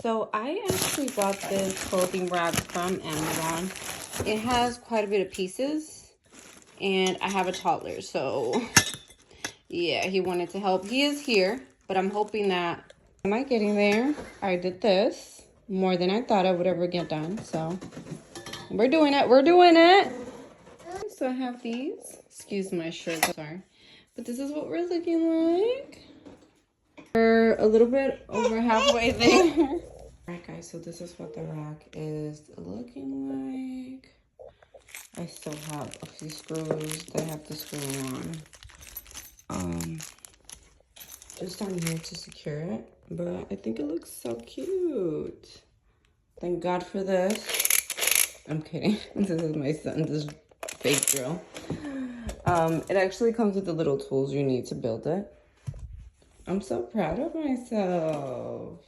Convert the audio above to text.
So I actually bought this clothing rack from Amazon. It has quite a bit of pieces, and I have a toddler, so yeah, he wanted to help. He is here, but I'm hoping that, am I getting there? I did this more than I thought I would ever get done, so we're doing it. We're doing it. So I have these. Excuse my shirt, sorry. But this is what we're looking like. We're a little bit over halfway there. Alright guys, so this is what the rack is looking like. I still have a few screws that I have to screw on. Just on here to secure it. But I think it looks so cute. Thank God for this. I'm kidding. This is my son's fake drill. It actually comes with the little tools you need to build it. I'm so proud of myself.